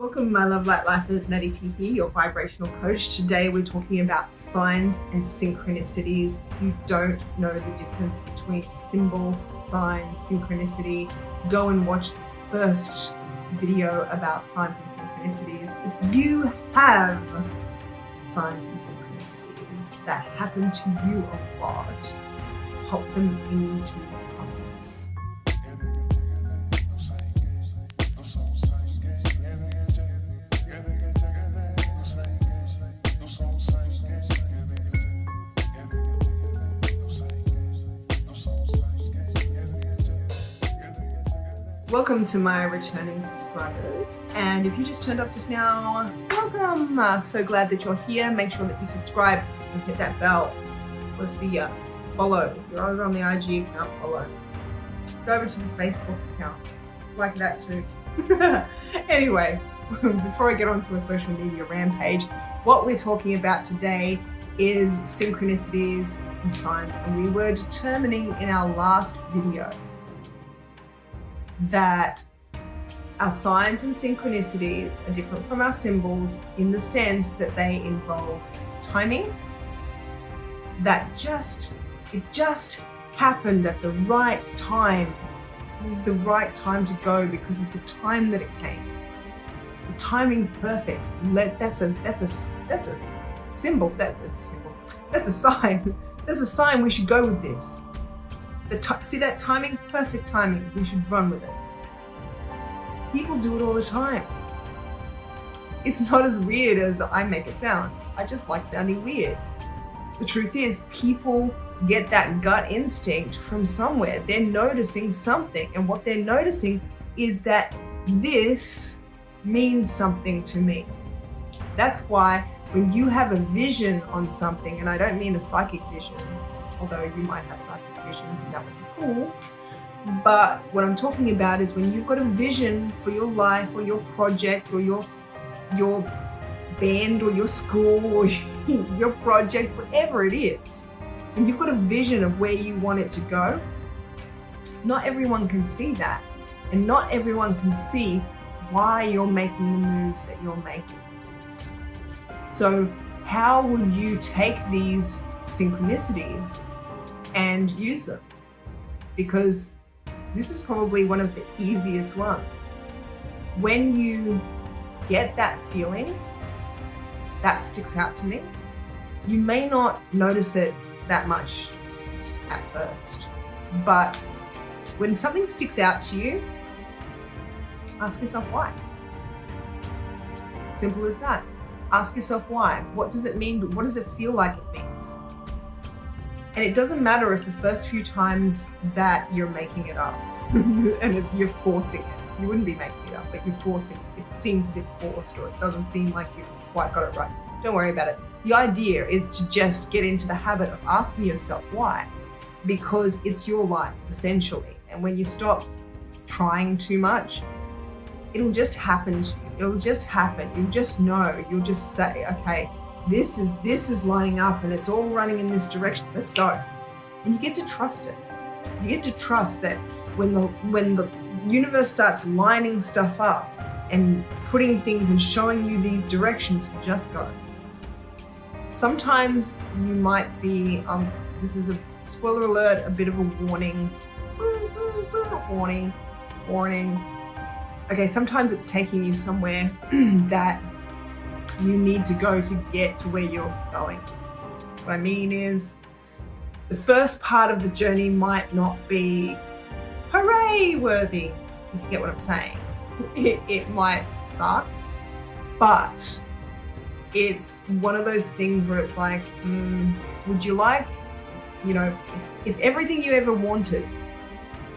Welcome, my love light lifers. Natty T here, your vibrational coach. Today we're talking about signs and synchronicities. If you don't know the difference between symbol, sign, synchronicity, go and watch the first video about signs and synchronicities. If you have signs and synchronicities that happen to you a lot, pop them into the comments. Welcome to my returning subscribers, and if you just turned up just now, welcome. So glad that you're here. Make sure that you subscribe and hit that bell. Let's see ya. Follow. If you're over on the IG account, follow. Go over to the Facebook account. Like that too. Anyway, before I get onto a social media rampage, what we're talking about today is synchronicities and signs, and we were determining in our last video that our signs and synchronicities are different from our symbols in the sense that they involve timing, that it just happened at the right time. This is the right time to go because of the time that it came. The timing's perfect. That's a symbol. That's a sign. That's a sign we should go with this. See that timing? Perfect timing. We should run with it. People do it all the time. It's not as weird as I make it sound. I just like sounding weird. The truth is, people get that gut instinct from somewhere. They're noticing something, and what they're noticing is that this means something to me. That's why when you have a vision on something, and I don't mean a psychic vision, although you might have psychic visions and that would be cool. But what I'm talking about is when you've got a vision for your life or your project or your band or your school or your project, whatever it is, and you've got a vision of where you want it to go, not everyone can see that. And not everyone can see why you're making the moves that you're making. So how would you take these synchronicities and use them? Because this is probably one of the easiest ones. When you get that feeling, that sticks out to me, you may not notice it that much at first, but when something sticks out to you, ask yourself why. Simple as that. Ask yourself why. What does it mean? What does it feel like it means? And it doesn't matter if the first few times that you're making it up and if you're forcing it. You wouldn't be making it up, but you're forcing it. It seems a bit forced, or it doesn't seem like you quite got it right. Don't worry about it. The idea is to just get into the habit of asking yourself why, because it's your life, essentially. And when you stop trying too much, it'll just happen to you. It'll just happen. You'll just know. You'll just say, okay, this is lining up and it's all running in this direction. Let's go. And you get to trust it. You get to trust that when the universe starts lining stuff up and putting things and showing you these directions, just go. Sometimes you might be, this is a spoiler alert, a bit of a warning. Warning. Okay, sometimes it's taking you somewhere that you need to go to get to where you're going. What I mean is, the first part of the journey might not be hooray worthy, if you get what I'm saying. It might suck, but it's one of those things where it's like, would you like, if everything you ever wanted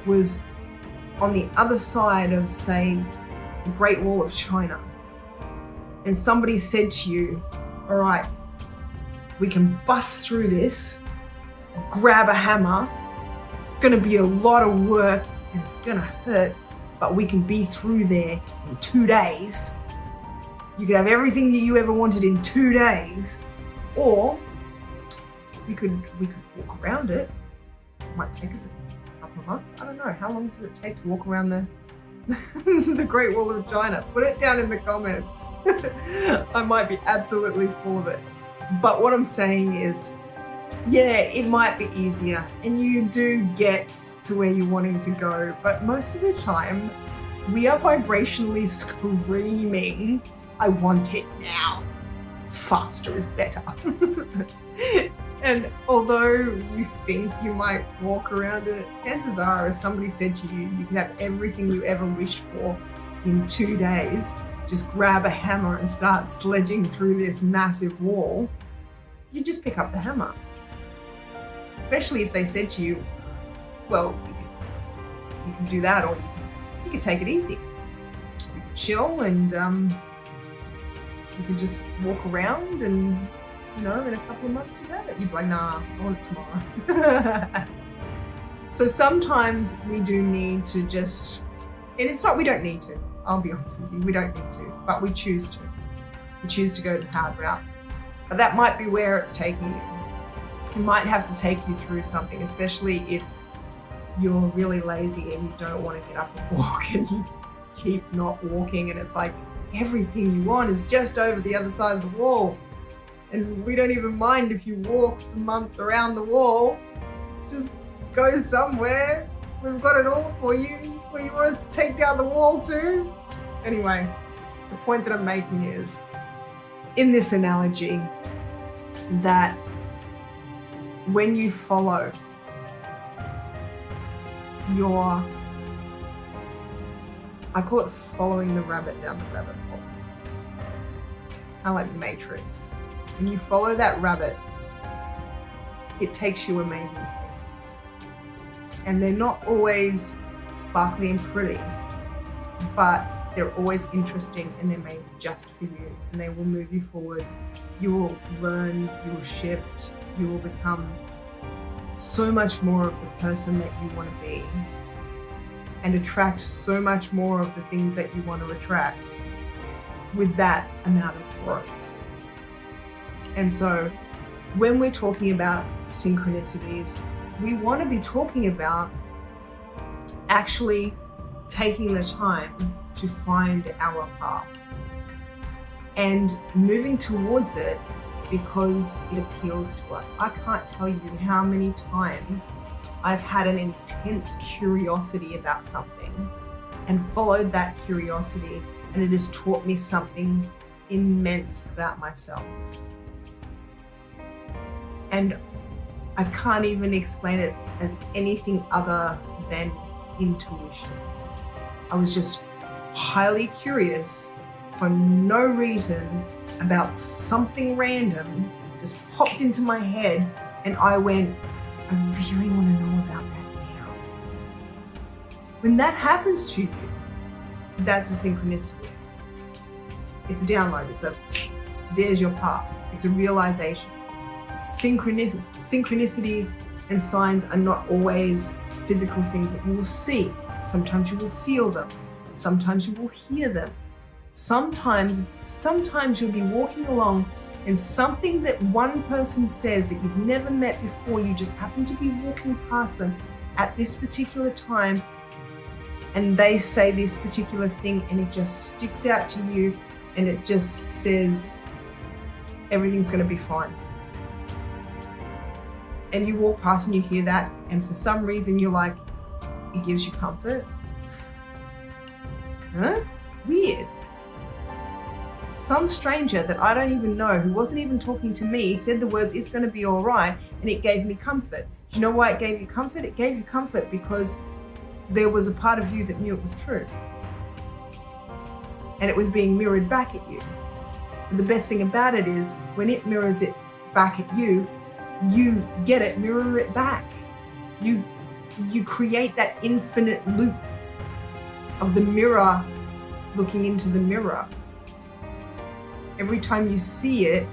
was on the other side of, say, the Great Wall of China, and somebody said to you, all right, we can bust through this, grab a hammer, it's gonna be a lot of work and it's gonna hurt, but we can be through there in 2 days. You could have everything that you ever wanted in 2 days, or we could walk around it. It might take us a couple of months. I don't know. How long does it take to walk around the the Great Wall of China? Put it down in the comments. I might be absolutely full of it. But what I'm saying is, yeah, it might be easier and you do get to where you're wanting to go. But most of the time, we are vibrationally screaming, I want it now. Faster is better. And although you think you might walk around it, chances are if somebody said to you, you could have everything you ever wished for in 2 days, just grab a hammer and start sledging through this massive wall, you just pick up the hammer. Especially if they said to you, well, you can do that, or you can take it easy. You can chill and you can just walk around and, in a couple of months you have it. You'd be like, nah, I want it tomorrow. So sometimes we do need to just, and it's not we don't need to, I'll be honest with you, we don't need to, but we choose to. We choose to go the hard route. But that might be where it's taking you. It might have to take you through something, especially if you're really lazy and you don't want to get up and walk and you keep not walking, and it's like everything you want is just over the other side of the wall. And we don't even mind if you walk for months around the wall. Just go somewhere. We've got it all for you. Where you want us to take down the wall to? Anyway, the point that I'm making is, in this analogy, that when you follow I call it following the rabbit down the rabbit hole. Kind of like the Matrix. When you follow that rabbit, it takes you amazing places. And they're not always sparkly and pretty, but they're always interesting and they're made just for you, and they will move you forward. You will learn, you will shift, you will become so much more of the person that you want to be, and attract so much more of the things that you want to attract with that amount of growth. And so when we're talking about synchronicities, we want to be talking about actually taking the time to find our path and moving towards it because it appeals to us. I can't tell you how many times I've had an intense curiosity about something and followed that curiosity, and it has taught me something immense about myself. And I can't even explain it as anything other than intuition. I was just highly curious for no reason about something random, just popped into my head, and I went, I really want to know about that now. When that happens to you, that's a synchronicity. It's a download. There's your path. It's a realization. Synchronicities and signs are not always physical things that you will see. Sometimes you will feel them. Sometimes you will hear them. Sometimes you'll be walking along and something that one person says that you've never met before, you just happen to be walking past them at this particular time, and they say this particular thing and it just sticks out to you, and it just says everything's going to be fine. And you walk past and you hear that, and for some reason you're like, it gives you comfort. Huh? Weird. Some stranger that I don't even know, who wasn't even talking to me, said the words, it's going to be all right, and it gave me comfort. Do you know why it gave you comfort? It gave you comfort because there was a part of you that knew it was true. And it was being mirrored back at you. And the best thing about it is, when it mirrors it back at you, you get it, mirror it back. You create that infinite loop of the mirror looking into the mirror. Every time you see it,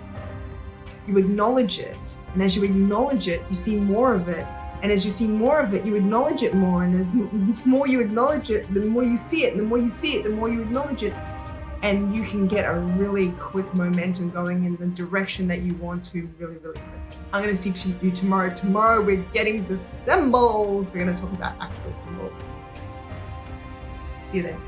you acknowledge it. And as you acknowledge it, you see more of it. And as you see more of it, you acknowledge it more. And as more you acknowledge it, the more you see it. And the more you see it, the more you acknowledge it. And you can get a really quick momentum going in the direction that you want to really, really quickly. I'm going to see you tomorrow. Tomorrow we're getting to symbols. We're going to talk about actual symbols. See you then.